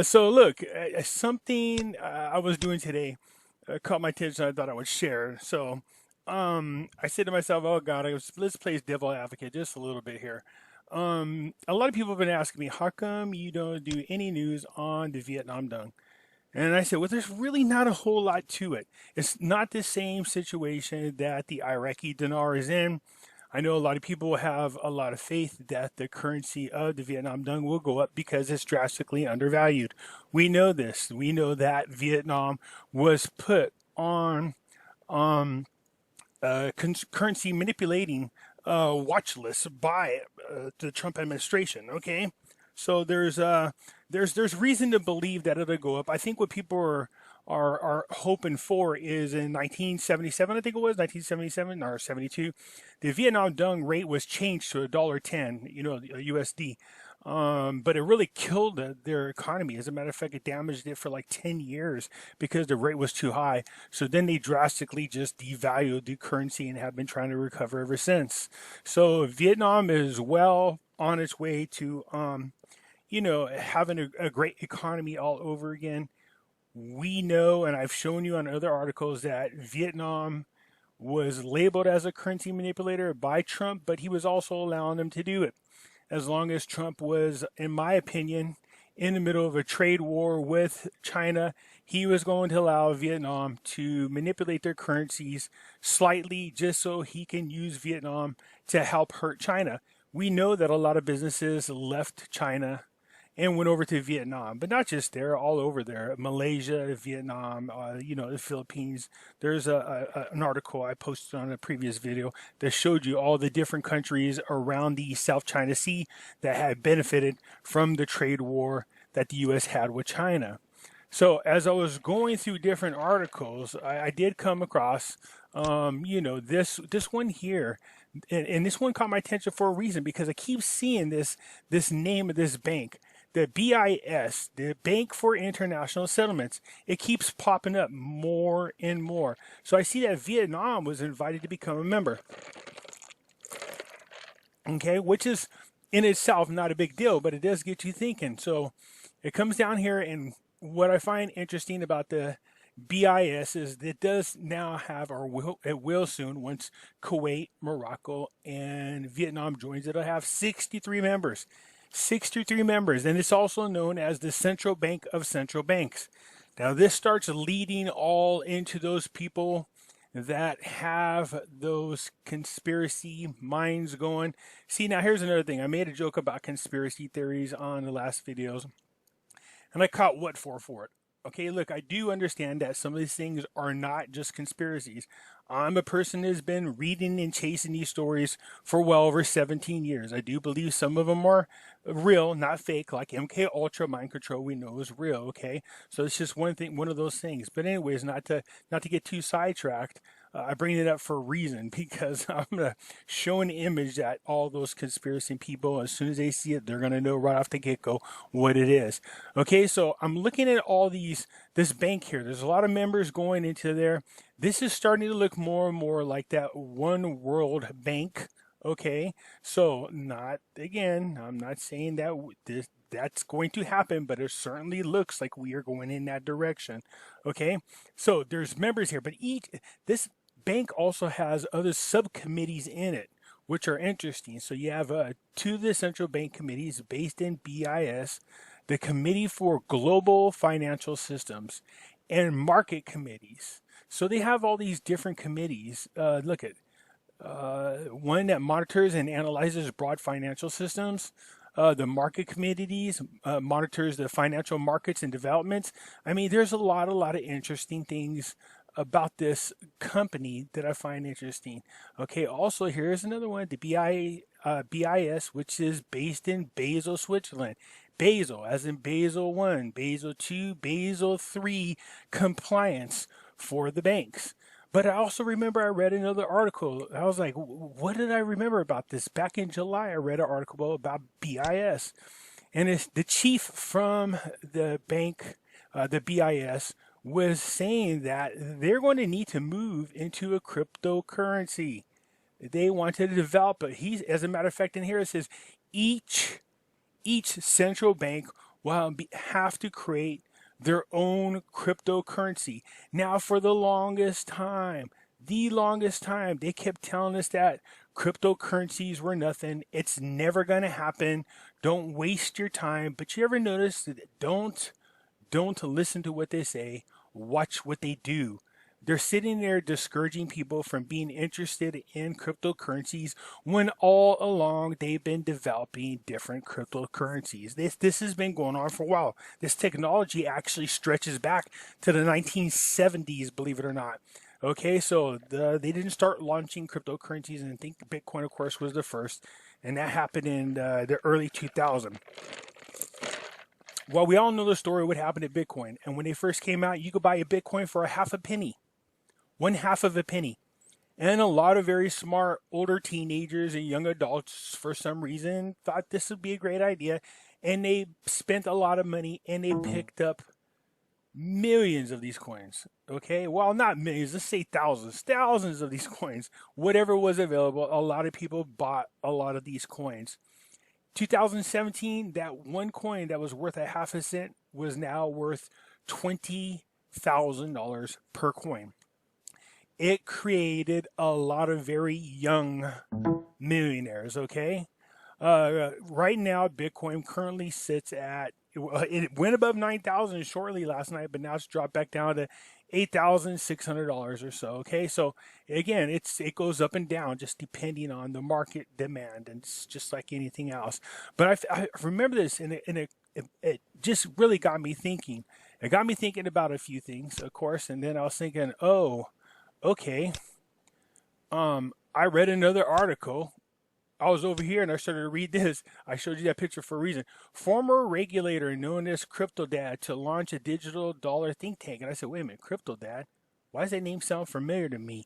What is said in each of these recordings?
So look, something I was doing today caught my attention. I thought I would share. So I said to myself, "Oh God, let's play devil advocate just a little bit here." A lot of people have been asking me, "How come you don't do any news on the Vietnam Dung?" And I said, "Well, there's really not a whole lot to it. It's not the same situation that the Iraqi dinar is in. I know a lot of people have a lot of faith that the currency of the Vietnam dong will go up because it's drastically undervalued. We know this. We know that Vietnam was put on um, currency manipulating watch list by the Trump administration. Okay, so there's reason to believe that it'll go up. I think what people are hoping for is in 1977, I think it was 1977 or 72, the Vietnam Dong rate was changed to $1.10, USD. But it really killed their economy. As a matter of fact, it damaged it for like 10 years because the rate was too high. So then they drastically just devalued the currency and have been trying to recover ever since. So Vietnam is well on its way to, having a great economy all over again. We know, and I've shown you on other articles, that Vietnam was labeled as a currency manipulator by Trump, but he was also allowing them to do it. As long as Trump was, in my opinion, in the middle of a trade war with China, he was going to allow Vietnam to manipulate their currencies slightly just so he can use Vietnam to help hurt China. We know that a lot of businesses left China and went over to Vietnam, but not just there, all over there. Malaysia, Vietnam, the Philippines. There's an article I posted on a previous video that showed you all the different countries around the South China Sea that had benefited from the trade war that the U.S. had with China. So as I was going through different articles, I did come across, this one here, and this one caught my attention for a reason because I keep seeing this name of this bank. The BIS, the Bank for International Settlements, it keeps popping up more and more. So I see that Vietnam was invited to become a member. Okay, which is in itself not a big deal, but it does get you thinking. So it comes down here, and what I find interesting about the BIS is that it does now have, or it will soon, once Kuwait, Morocco, and Vietnam joins, it'll have 63 members. 63 members, and it's also known as the central bank of central banks. Now, this starts leading all into those people that have those conspiracy minds going. See, now here's another thing. I made a joke about conspiracy theories on the last videos, and I caught what for it. Okay, look, I do understand that some of these things are not just conspiracies. I'm a person who's been reading and chasing these stories for well over 17 years. I do believe some of them are real, not fake, like MK Ultra mind control we know is real, okay? So it's just one thing, one of those things. But anyways, not to get too sidetracked, I bring it up for a reason because I'm going to show an image that all those conspiracy people, as soon as they see it, they're going to know right off the get-go what it is. Okay, so I'm looking at all this bank here. There's a lot of members going into there. This is starting to look more and more like that One World Bank. Okay, so I'm not saying that that's going to happen, but it certainly looks like we are going in that direction. Okay, so there's members here, but this bank also has other subcommittees in it, which are interesting. So you have two of the central bank committees based in BIS, the Committee for Global Financial Systems, and market committees. So they have all these different committees. Look at one that monitors and analyzes broad financial systems. The market committees monitors the financial markets and developments. I mean, there's a lot of interesting things about this company that I find interesting. Okay, also here's another one, the BIS, which is based in Basel, Switzerland. Basel, as in Basel 1, Basel 2, Basel 3 compliance for the banks. But I also remember I read another article. I was like, what did I remember about this? Back in July, I read an article about BIS. And it's the chief from the bank, the BIS, was saying that they're going to need to move into a cryptocurrency. They wanted to develop it. As a matter of fact, in here it says each central bank will have to create their own cryptocurrency. Now, for the longest time, they kept telling us that cryptocurrencies were nothing. It's never going to happen. Don't waste your time. But you ever notice that don't listen to what they say, watch what they do. They're sitting there discouraging people from being interested in cryptocurrencies when all along they've been developing different cryptocurrencies. This has been going on for a while. This technology actually stretches back to the 1970s, believe it or not. Okay, so they didn't start launching cryptocurrencies, and I think Bitcoin, of course, was the first, and that happened in the early 2000s. Well, we all know the story what happened to Bitcoin. And when they first came out, you could buy a Bitcoin for a half a penny, one half of a penny. And a lot of very smart older teenagers and young adults, for some reason, thought this would be a great idea. And they spent a lot of money and they picked up millions of these coins. Okay, well, not millions, let's say thousands of these coins. Whatever was available, a lot of people bought a lot of these coins. 2017, that one coin that was worth a half a cent was now worth $20,000 per coin. It created a lot of very young millionaires, okay? Right now, Bitcoin currently sits at, it went above 9,000 shortly last night, but now it's dropped back down to $8,600 or so. Okay, so again, it goes up and down just depending on the market demand, and it's just like anything else. But I remember this, and it just really got me thinking. It got me thinking about a few things, of course, and then I was thinking, oh, okay. I read another article. I was over here and I started to read this. I showed you that picture for a reason. Former regulator known as Crypto Dad to launch a digital dollar think tank. And I said, wait a minute, Crypto Dad? Why does that name sound familiar to me?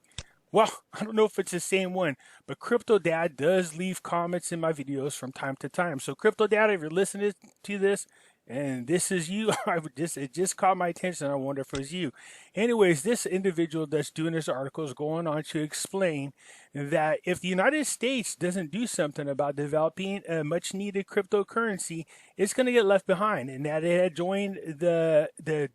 Well, I don't know if it's the same one, but Crypto Dad does leave comments in my videos from time to time. So Crypto Dad, if you're listening to this, and this is you, it just caught my attention. I wonder if it was you. Anyways, this individual that's doing this article is going on to explain that if the United States doesn't do something about developing a much needed cryptocurrency, it's going to get left behind, and that it had joined the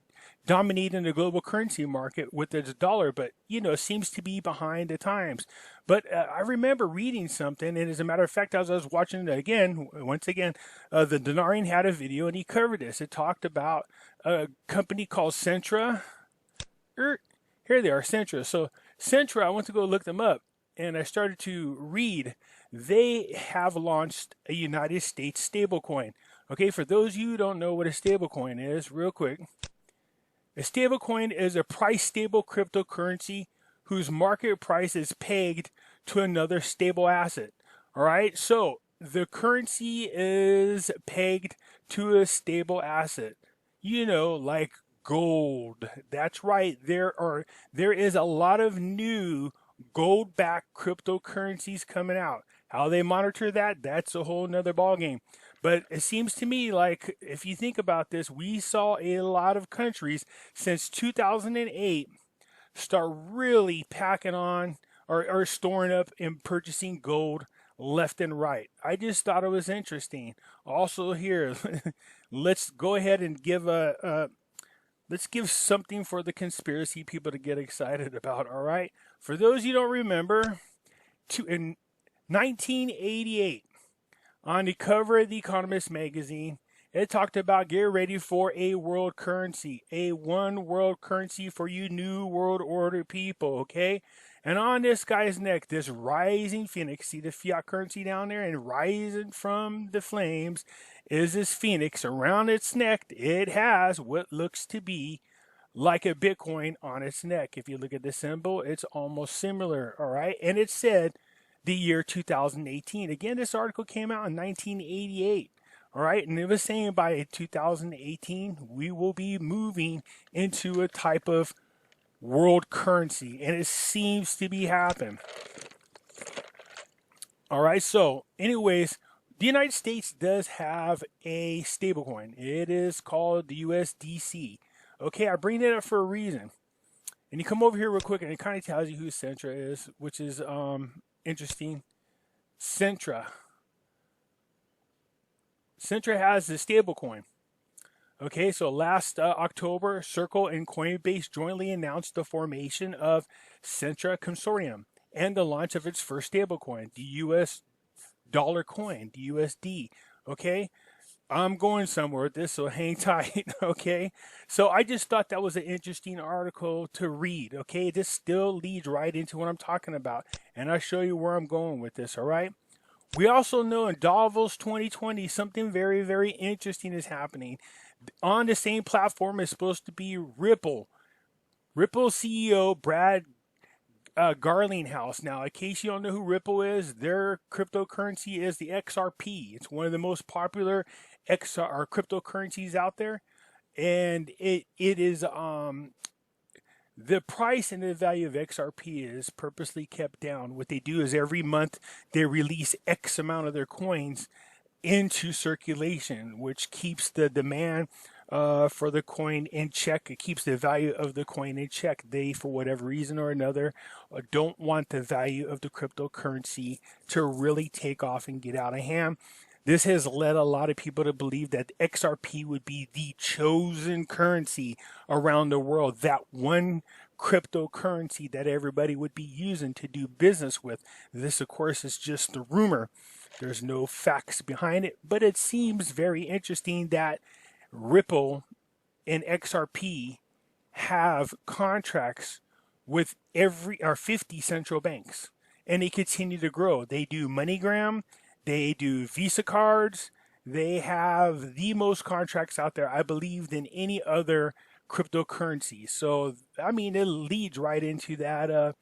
dominating the global currency market with its dollar, but seems to be behind the times. But I remember reading something, and as a matter of fact, as I was watching it again, once again, the Dinarian had a video, and he covered this. It talked about a company called Sentra. Here they are, Sentra. So Sentra, I went to go look them up, and I started to read. They have launched a United States stablecoin. Okay, for those of you who don't know what a stablecoin is, real quick. A stablecoin is a price-stable cryptocurrency whose market price is pegged to another stable asset. All right, so the currency is pegged to a stable asset. Like gold. That's right. There is a lot of new gold-backed cryptocurrencies coming out. How they monitor that, that's a whole nother ballgame. But it seems to me like, if you think about this, we saw a lot of countries since 2008 start really packing on or storing up and purchasing gold left and right. I just thought it was interesting. Also here, let's go ahead and give let's give something for the conspiracy people to get excited about, all right? For those you don't remember, in 1988, on the cover of The Economist magazine, it talked about get ready for a world currency, a one world currency for you new world order people, okay? And on this guy's neck, this rising phoenix, see the fiat currency down there, and rising from the flames is this phoenix. Around its neck, it has what looks to be like a Bitcoin on its neck. If you look at the symbol, it's almost similar, all right? And it said the year 2018. Again, this article came out in 1988. All right, and it was saying by 2018, we will be moving into a type of world currency, and it seems to be happening. All right, so anyways, the United States does have a stablecoin. It is called the USDC. Okay, I bring that up for a reason. And you come over here real quick, and it kind of tells you who Sentra is, which is interesting. Sentra has the stablecoin. Okay, so last October, Circle and Coinbase jointly announced the formation of Sentra Consortium and the launch of its first stablecoin, the US dollar coin, the USD. Okay, I'm going somewhere with this, so hang tight. Okay, so I just thought that was an interesting article to read. Okay, this still leads right into what I'm talking about, and I'll show you where I'm going with this. All right. We also know in Davos 2020, something very, very interesting is happening. On the same platform is supposed to be Ripple. Ripple CEO Brad Garlinghouse. Now, in case you don't know who Ripple is, their cryptocurrency is the XRP. It's one of the most popular XR cryptocurrencies out there, and it is the price and the value of XRP is purposely kept down. What they do is every month they release X amount of their coins into circulation, which keeps the demand for the coin in check. It keeps the value of the coin in check. They, for whatever reason or another, don't want the value of the cryptocurrency to really take off and get out of hand. This has led a lot of people to believe that XRP would be the chosen currency around the world, that one cryptocurrency that everybody would be using to do business with. This, of course, is just the rumor. There's no facts behind it, but it seems very interesting that Ripple and XRP have contracts with 50 central banks, and they continue to grow. They do MoneyGram. They do Visa cards. They have the most contracts out there, I believe, than any other cryptocurrency. So, I mean, it leads right into that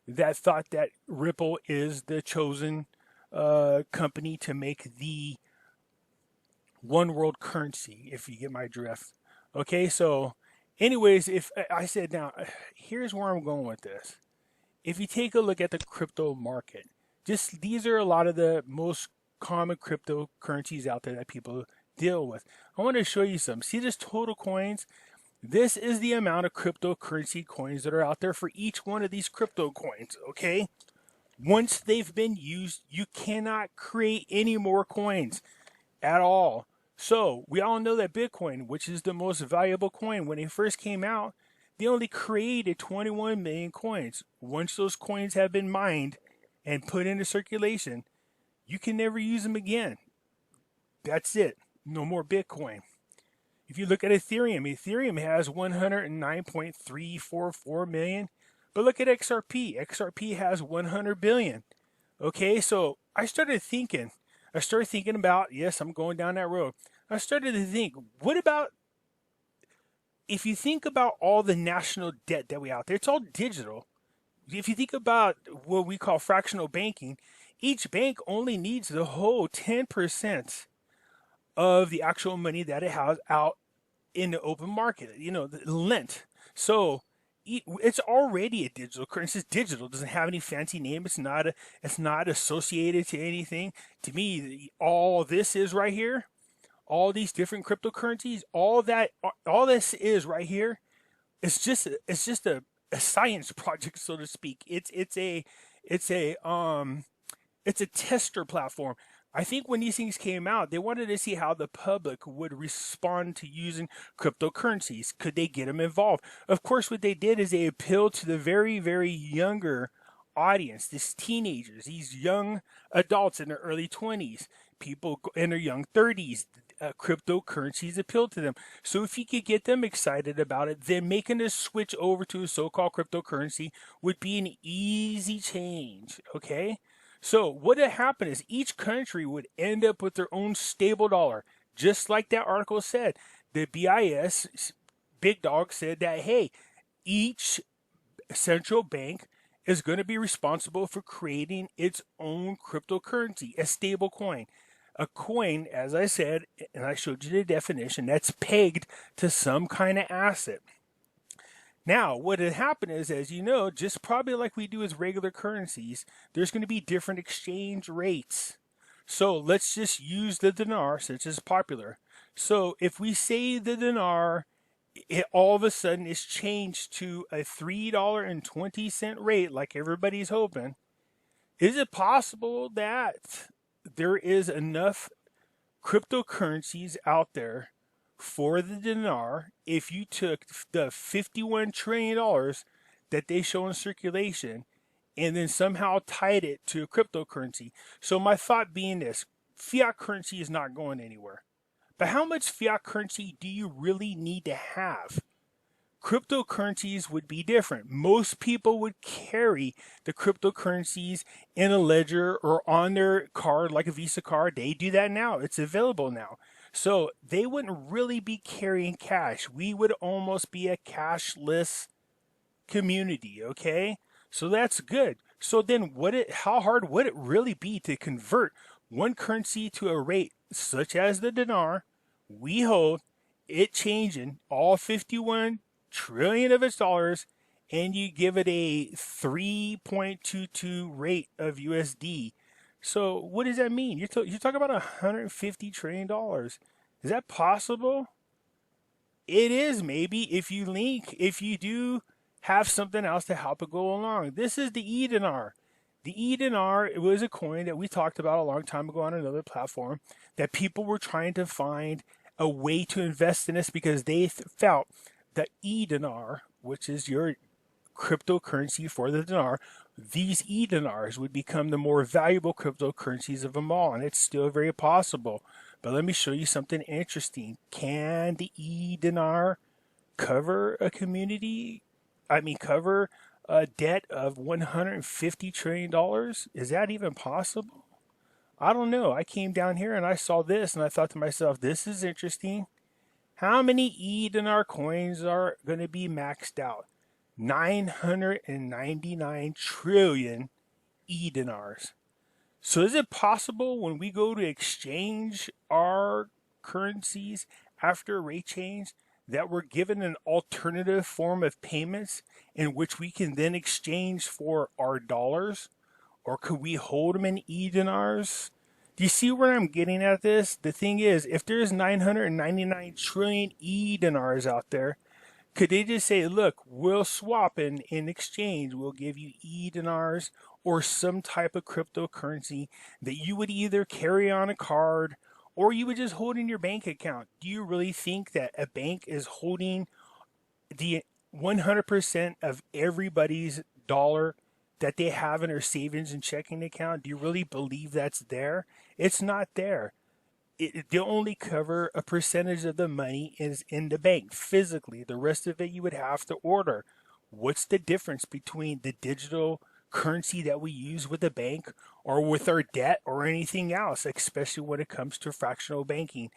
that thought that Ripple is the chosen company to make the one world currency, if you get my drift. Okay, so anyways, if I said now, here's where I'm going with this. If you take a look at the crypto market, just these are a lot of the most common cryptocurrencies out there that people deal with. I want to show you some. See this total coins? This is the amount of cryptocurrency coins that are out there for each one of these crypto coins, okay? Once they've been used, you cannot create any more coins at all. So we all know that Bitcoin, which is the most valuable coin, when it first came out, they only created 21 million coins. Once those coins have been mined and put into circulation, you can never use them again. That's it. No more Bitcoin. If you look at Ethereum, Ethereum has 109.344 million. But look at XRP. XRP has 100 billion. Okay, so I started thinking about, yes, I'm going down that road. I started to think, what about, if you think about all the national debt that we have out there, it's all digital. If you think about what we call fractional banking, each bank only needs the whole 10% of the actual money that it has out in the open market, lent. So it's already a digital currency. It's digital. It doesn't have any fancy name. It's not associated to anything. To me, all this is right here, all these different cryptocurrencies, all this is right here. It's just a science project, so to speak. It's a tester platform. I think when these things came out, they wanted to see how the public would respond to using cryptocurrencies. Could they get them involved? Of course, what they did is they appealed to the very, very younger audience, these teenagers, these young adults in their early 20s, people in their young 30s. Cryptocurrencies appeal to them. So if you could get them excited about it, then making a switch over to a so-called cryptocurrency would be an easy change. Okay? So what would happen is each country would end up with their own stable dollar. Just like that article said, the BIS, Big Dog, said that, hey, each central bank is going to be responsible for creating its own cryptocurrency, a stable coin. A coin, as I said, and I showed you the definition, that's pegged to some kind of asset. Now, what had happened is, as you know, just probably like we do with regular currencies, there's going to be different exchange rates. So let's just use the dinar, since it's popular. So if we say the dinar, it all of a sudden is changed to a $3.20 rate, like everybody's hoping. Is it possible that there is enough cryptocurrencies out there for the dinar if you took the $51 trillion that they show in circulation and then somehow tied it to a cryptocurrency. So my thought being this, fiat currency is not going anywhere. But how much fiat currency do you really need to have? Cryptocurrencies would be different. Most people would carry the cryptocurrencies in a ledger or on their card, like a Visa card. They do that now. It's available now. So they wouldn't really be carrying cash. We would almost be a cashless community, okay? So that's good. So then how hard would it really be to convert one currency to a rate such as the dinar we hold, it changing all 51 trillion of its dollars, and you give it a 3.22 rate of USD. So what does that mean? You're talking about $150 trillion. Is that possible? It is, maybe, if you do have something else to help it go along. This is the E-dinar. The E-dinar, it was a coin that we talked about a long time ago on another platform that people were trying to find a way to invest in this because they felt that E-dinar, which is your cryptocurrency for the dinar, these E-dinars would become the more valuable cryptocurrencies of them all, and it's still very possible. But let me show you something interesting. Can the E-dinar cover a community? Cover a debt of $150 trillion? Is that even possible? I don't know. I came down here and I saw this and I thought to myself, this is interesting. How many E-dinar coins are going to be maxed out? 999 trillion E-dinars. So is it possible when we go to exchange our currencies after a rate change that we're given an alternative form of payments in which we can then exchange for our dollars? Or could we hold them in E-dinars? Do you see where I'm getting at this? The thing is, if there's 999 trillion E-dinars out there, could they just say, look, we'll swap in exchange, we'll give you E-dinars or some type of cryptocurrency that you would either carry on a card or you would just hold in your bank account? Do you really think that a bank is holding the 100% of everybody's dollar that they have in their savings and checking account? Do you really believe that's there? It's not there. They only cover a percentage of the money is in the bank physically. The rest of it you would have to order. What's the difference between the digital currency that we use with the bank or with our debt or anything else, especially when it comes to fractional banking?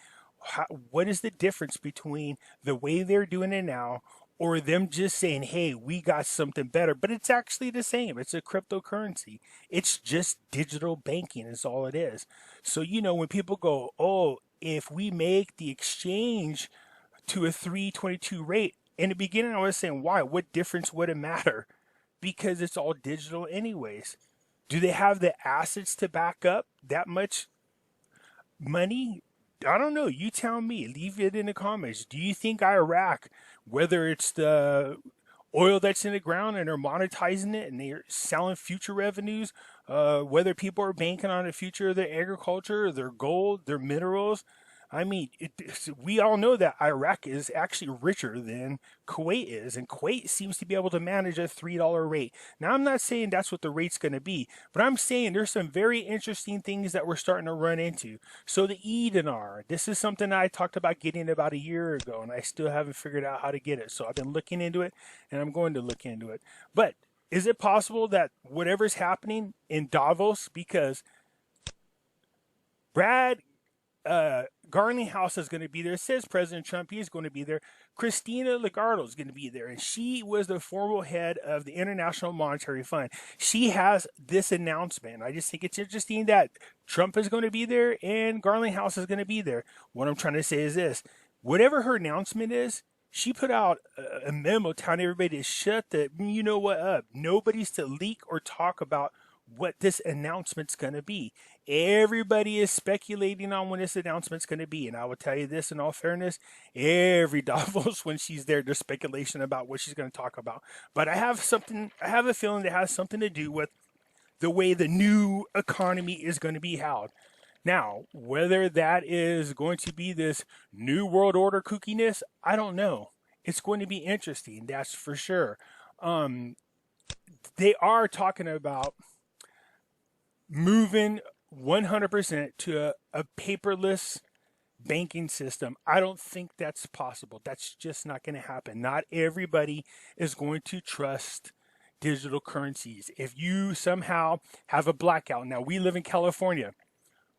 What is the difference between the way they're doing it now or them just saying, hey, we got something better, but it's actually the same. It's a cryptocurrency. It's just digital banking is all it is. So, when people go, oh, if we make the exchange to a 322 rate, in the beginning I was saying, why? What difference would it matter? Because it's all digital anyways. Do they have the assets to back up that much money? I don't know. You tell me. Leave it in the comments. Do you think Iraq, whether it's the oil that's in the ground and they're monetizing it and they're selling future revenues, whether people are banking on the future of their agriculture, their gold, their minerals? We all know that Iraq is actually richer than Kuwait is, and Kuwait seems to be able to manage a $3 rate. Now, I'm not saying that's what the rate's going to be, but I'm saying there's some very interesting things that we're starting to run into. So the E-dinar, this is something I talked about getting about a year ago, and I still haven't figured out how to get it. So I've been looking into it, and I'm going to look into it. But is it possible that whatever's happening in Davos, because Brad Garlinghouse is going to be there. It says President Trump, he's going to be there. Christina Lagarde is going to be there. And she was the former head of the International Monetary Fund. She has this announcement. I just think it's interesting that Trump is going to be there and Garlinghouse is going to be there. What I'm trying to say is this. Whatever her announcement is, she put out a memo telling everybody to shut the up. Nobody's to leak or talk about what this announcement's going to be. Everybody is speculating on when this announcement's going to be. And I will tell you this in all fairness, every Davos when she's there, there's speculation about what she's going to talk about. But I have a feeling that has something to do with the way the new economy is going to be held. Now, whether that is going to be this new world order kookiness, I don't know. It's going to be interesting, that's for sure. Um, they are talking about moving 100% to a paperless banking system. I don't think that's possible. That's just not going to happen. Not everybody is going to trust digital currencies. If you somehow have a blackout, now we live in California.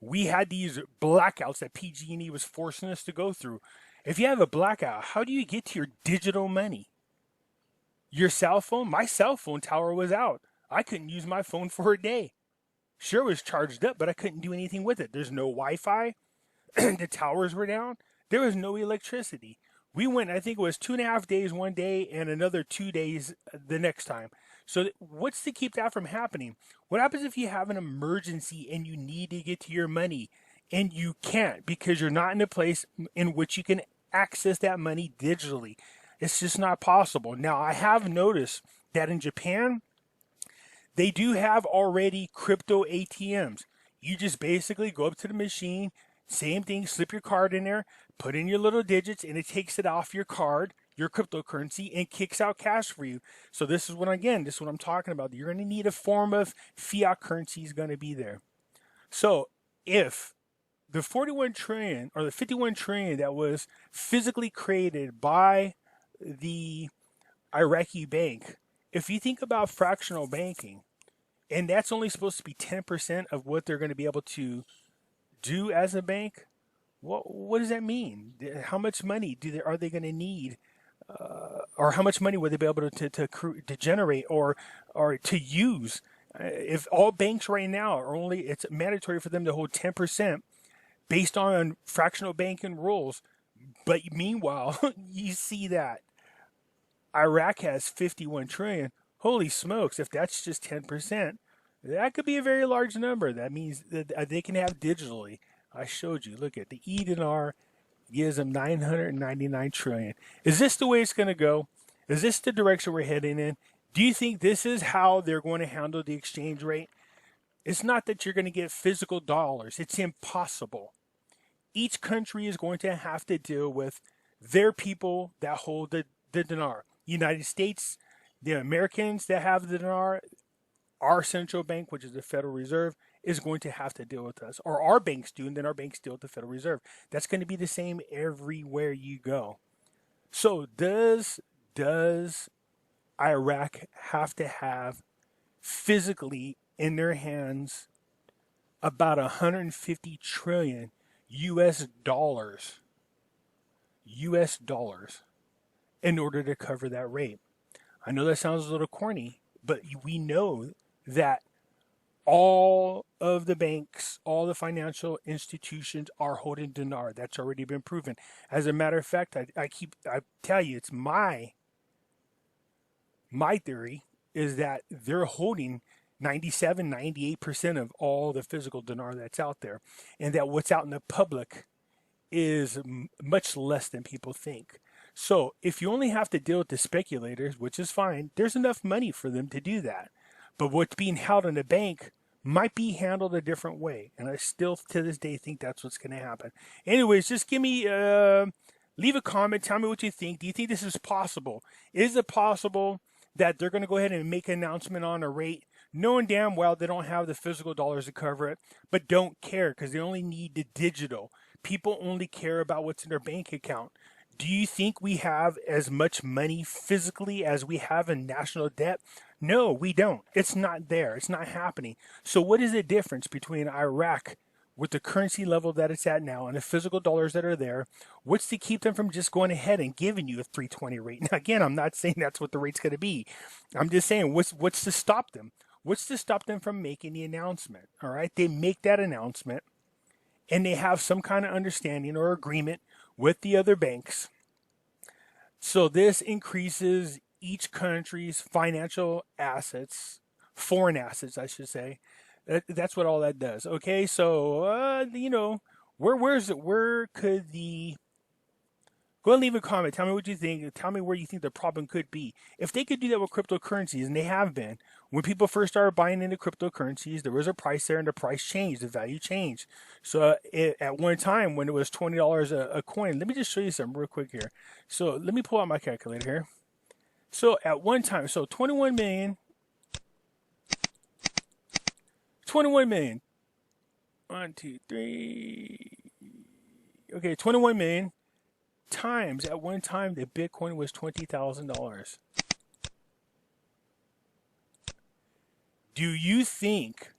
We had these blackouts that PG&E was forcing us to go through. If you have a blackout, how do you get to your digital money? Your cell phone? My cell phone tower was out. I couldn't use my phone for a day. Sure, it was charged up, but I couldn't do anything with it. There's no Wi-Fi. The towers were down. There was no electricity. We went, I think it was 2.5 days one day and another 2 days the next time. So what's to keep that from happening? What happens if you have an emergency and you need to get to your money and you can't because you're not in a place in which you can access that money digitally? It's just not possible. Now, I have noticed that in Japan, they do have already crypto ATMs. You just basically go up to the machine, same thing, slip your card in there, put in your little digits, and it takes it off your card, your cryptocurrency, and kicks out cash for you. So this is what I'm talking about. You're going to need a form of fiat currency is going to be there. So if the 41 trillion or the 51 trillion that was physically created by the Iraqi bank, if you think about fractional banking, and that's only supposed to be 10% of what they're going to be able to do as a bank, what does that mean? How much money are they going to need, or how much money would they be able to generate or to use? If all banks right now are only, it's mandatory for them to hold 10% based on fractional banking rules. But meanwhile, you see that Iraq has 51 trillion. Holy smokes, if that's just 10%, that could be a very large number. That means that they can have digitally. I showed you. Look at the dinar gives them 999 trillion. Is this the way it's going to go? Is this the direction we're heading in? Do you think this is how they're going to handle the exchange rate? It's not that you're going to get physical dollars. It's impossible. Each country is going to have to deal with their people that hold the dinar. United States, the Americans that have the dinar, our central bank, which is the Federal Reserve, is going to have to deal with us. Or our banks do, and then our banks deal with the Federal Reserve. That's going to be the same everywhere you go. So does Iraq have to have physically in their hands about 150 trillion US dollars in order to cover that rate? I know that sounds a little corny, but we know that all of the banks, all the financial institutions are holding dinar. That's already been proven. As a matter of fact, I tell you, it's my theory is that they're holding 97, 98% of all the physical dinar that's out there, and that what's out in the public is much less than people think. So if you only have to deal with the speculators, which is fine, there's enough money for them to do that. But what's being held in the bank might be handled a different way. And I still, to this day, think that's what's going to happen. Anyways, just give me, leave a comment. Tell me what you think. Do you think this is possible? Is it possible that they're going to go ahead and make an announcement on a rate, knowing damn well they don't have the physical dollars to cover it, but don't care because they only need the digital? People only care about what's in their bank account. Do you think we have as much money physically as we have in national debt? No, we don't. It's not there. It's not happening. So what is the difference between Iraq with the currency level that it's at now and the physical dollars that are there? What's to keep them from just going ahead and giving you a 320 rate? Now, again, I'm not saying that's what the rate's going to be. I'm just saying what's to stop them? What's to stop them from making the announcement? All right, they make that announcement and they have some kind of understanding or agreement with the other banks. So this increases each country's financial assets, foreign assets, I should say. That's what all that does. Okay, so where could the Go and leave a comment. Tell me what you think. Tell me where you think the problem could be. If they could do that with cryptocurrencies, and they have been, when people first started buying into cryptocurrencies, there was a price there, and the price changed, the value changed. So at one time, when it was $20 a coin, let me just show you something real quick here. So let me pull out my calculator here. So at one time, so 21 million, 21 million. 1, 2, 3. Okay, 21 million. Times at one time the Bitcoin was $20,000. Do you think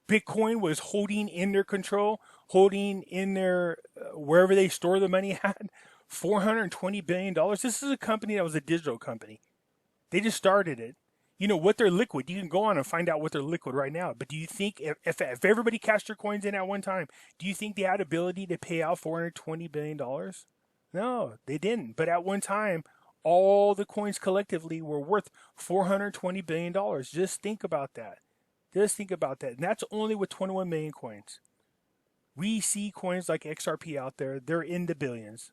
Bitcoin was holding in their control, holding in their wherever they store the money at $420 billion? This is a company that was a digital company. They just started it. You know what they're liquid. You can go on and find out what they're liquid right now. But do you think if everybody cashed their coins in at one time, do you think they had ability to pay out $420 billion? No, they didn't. But at one time, all the coins collectively were worth $420 billion. Just think about that. Just think about that. And that's only with 21 million coins. We see coins like XRP out there. They're in the billions.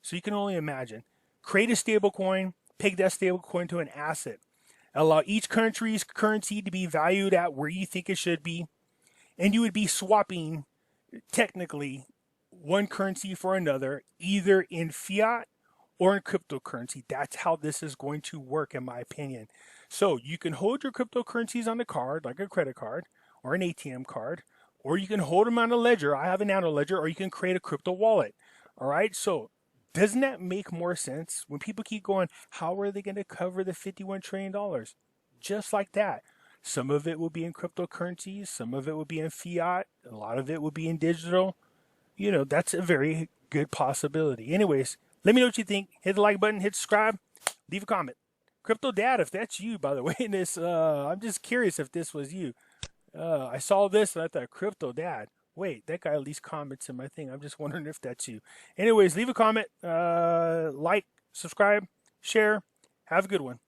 So you can only imagine. Create a stable coin, peg that stable coin to an asset. Allow each country's currency to be valued at where you think it should be. And you would be swapping, technically, one currency for another, either in fiat or in cryptocurrency. That's how this is going to work, in my opinion. So you can hold your cryptocurrencies on the card, like a credit card or an ATM card, or you can hold them on a ledger. I have a nano ledger, or you can create a crypto wallet. All right, so doesn't that make more sense? When people keep going, how are they going to cover the $51 trillion? Just like that. Some of it will be in cryptocurrencies. Some of it will be in fiat. A lot of it will be in digital. You know, that's a very good possibility. Anyways, let me know what you think. Hit the like button, hit subscribe, leave a comment. Crypto Dad, if that's you, by the way, in this, I'm just curious if this was you. I saw this and I thought, Crypto Dad. Wait, that guy at least comments in my thing. I'm just wondering if that's you. Anyways, leave a comment, like, subscribe, share. Have a good one.